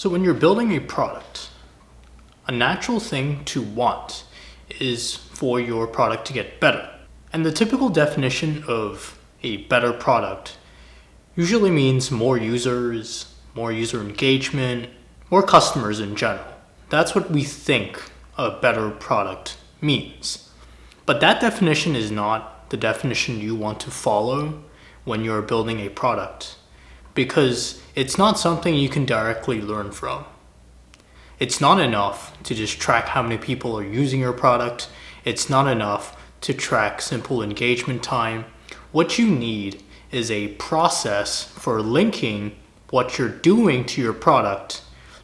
So when you're building a product, a natural thing to want is for your product to get better. And the typical definition of a better product usually means more users, more user engagement, more customers in general. That's what we think a better product means. But that definition is not the definition you want to follow when you're building a product, because it's not something you can directly learn from. It's not enough to just track how many people are using your product. It's not enough to track simple engagement time. What you need is a process for linking what you're doing to your product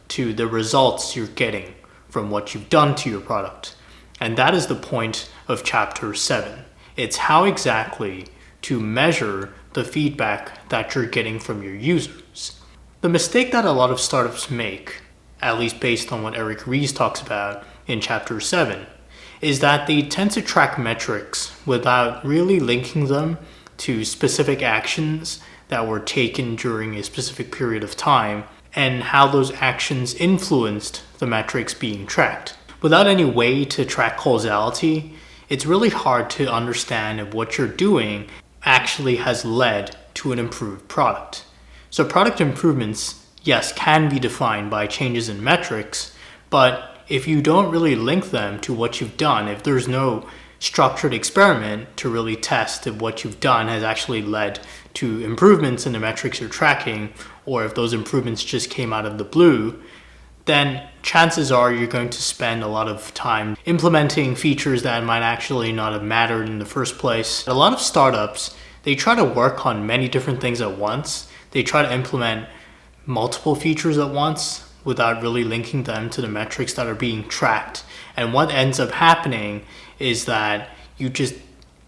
to the results you're getting from what you've done to your product. And that is the point of chapter 7. It's how exactly to measure the feedback that you're getting from your users. The mistake that a lot of startups make, at least based on what Eric Ries talks about in chapter 7, is that they tend to track metrics without really linking them to specific actions that were taken during a specific period of time and how those actions influenced the metrics being tracked. Without any way to track causality, it's really hard to understand if what you're doing actually has led to an improved product. So product improvements, yes, can be defined by changes in metrics, but if you don't really link them to what you've done, if there's no structured experiment to really test if what you've done has actually led to improvements in the metrics you're tracking, or if those improvements just came out of the blue, then chances are you're going to spend a lot of time implementing features that might actually not have mattered in the first place. A lot of startups, they try to work on many different things at once. They try to implement multiple features at once without really linking them to the metrics that are being tracked. And what ends up happening is that you just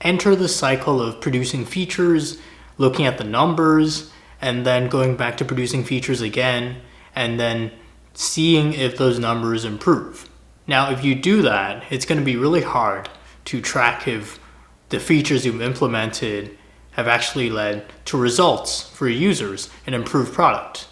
enter the cycle of producing features, looking at the numbers, and then going back to producing features again, and then seeing if those numbers improve. Now, if you do that, it's going to be really hard to track if the features you've implemented have actually led to results for users, an improved product.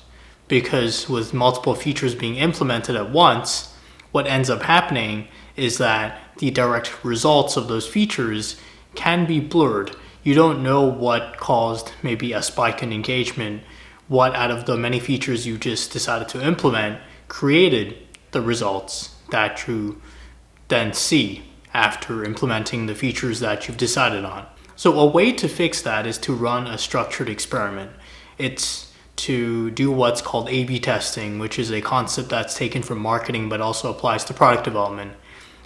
Because with multiple features being implemented at once, what ends up happening is that the direct results of those features can be blurred. You don't know what caused maybe a spike in engagement, what out of the many features you just decided to implement created the results that you then see after implementing the features that you've decided on. So a way to fix that is to run a structured experiment. It's to do what's called A/B testing, which is a concept that's taken from marketing but also applies to product development.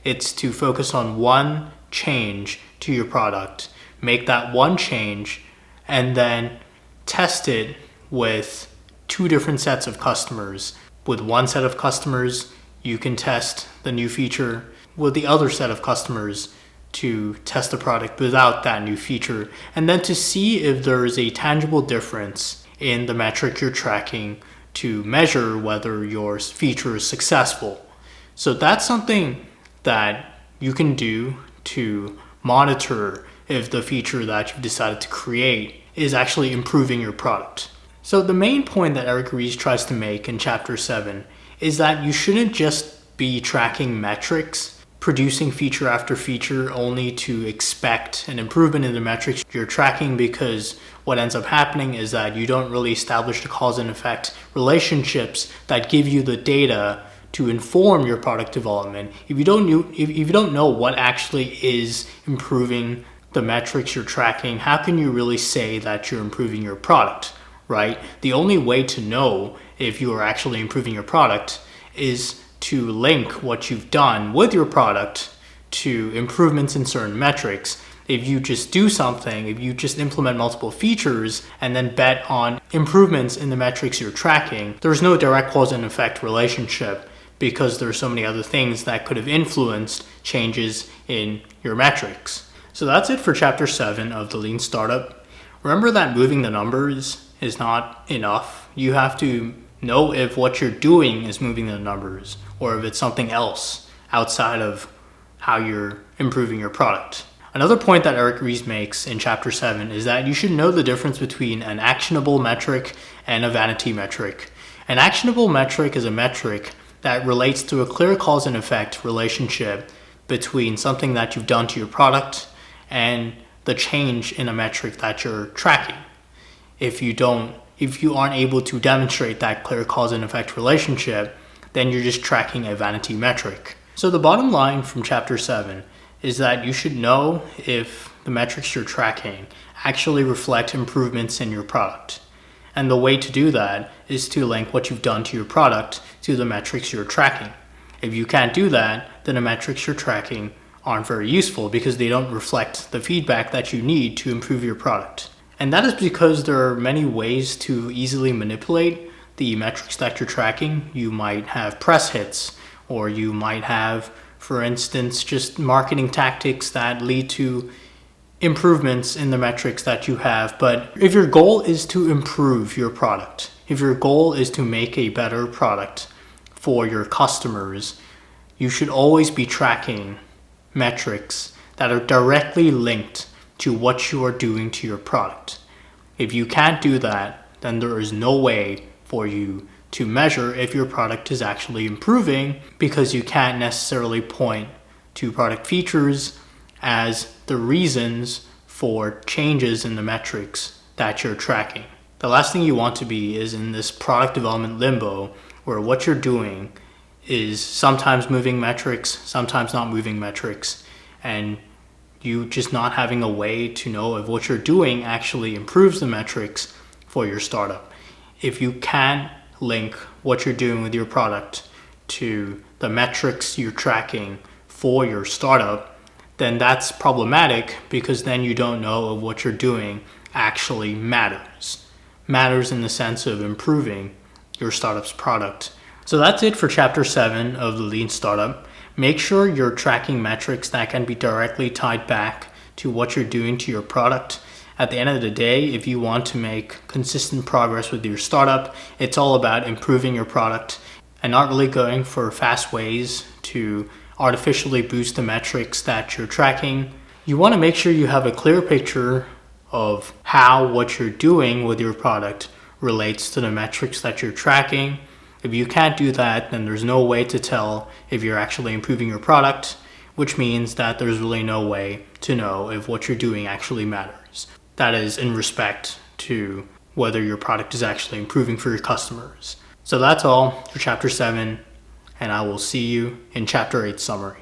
It's to focus on one change to your product, make that one change, and then test it with two different sets of customers. With one set of customers, you can test the new feature. With the other set of customers, to test the product without that new feature, and then to see if there is a tangible difference in the metric you're tracking to measure whether your feature is successful. So that's something that you can do to monitor if the feature that you've decided to create is actually improving your product. So the main point that Eric Ries tries to make in chapter 7 is that you shouldn't just be tracking metrics, producing feature after feature only to expect an improvement in the metrics you're tracking, because what ends up happening is that you don't really establish the cause and effect relationships that give you the data to inform your product development. If you don't know what actually is improving the metrics you're tracking, how can you really say that you're improving your product, right? The only way to know if you are actually improving your product is to link what you've done with your product to improvements in certain metrics. If you just do something, if you just implement multiple features and then bet on improvements in the metrics you're tracking, there's no direct cause and effect relationship, because there's so many other things that could have influenced changes in your metrics. So that's it for chapter 7 of the Lean Startup. Remember that moving the numbers is not enough. You have to know if what you're doing is moving the numbers, or if it's something else outside of how you're improving your product. Another point that Eric Ries makes in chapter 7 is that you should know the difference between an actionable metric and a vanity metric. An actionable metric is a metric that relates to a clear cause and effect relationship between something that you've done to your product and the change in a metric that you're tracking. If you aren't able to demonstrate that clear cause and effect relationship, then you're just tracking a vanity metric. So the bottom line from chapter 7 is that you should know if the metrics you're tracking actually reflect improvements in your product. And the way to do that is to link what you've done to your product to the metrics you're tracking. If you can't do that, then the metrics you're tracking aren't very useful because they don't reflect the feedback that you need to improve your product. And that is because there are many ways to easily manipulate the metrics that you're tracking. You might have press hits, or you might have, for instance, just marketing tactics that lead to improvements in the metrics that you have. But if your goal is to improve your product, if your goal is to make a better product for your customers, you should always be tracking metrics that are directly linked to what you are doing to your product. If you can't do that, then there is no way for you to measure if your product is actually improving, because you can't necessarily point to product features as the reasons for changes in the metrics that you're tracking. The last thing you want to be is in this product development limbo where what you're doing is sometimes moving metrics, sometimes not moving metrics, and you just not having a way to know if what you're doing actually improves the metrics for your startup. If you can't link what you're doing with your product to the metrics you're tracking for your startup, then that's problematic, because then you don't know if what you're doing actually matters. Matters in the sense of improving your startup's product. So that's it for chapter 7 of the Lean Startup. Make sure you're tracking metrics that can be directly tied back to what you're doing to your product. At the end of the day, if you want to make consistent progress with your startup, it's all about improving your product and not really going for fast ways to artificially boost the metrics that you're tracking. You want to make sure you have a clear picture of how what you're doing with your product relates to the metrics that you're tracking. If you can't do that, then there's no way to tell if you're actually improving your product, which means that there's really no way to know if what you're doing actually matters. That is in respect to whether your product is actually improving for your customers. So that's all for chapter 7, and I will see you in chapter 8 summary.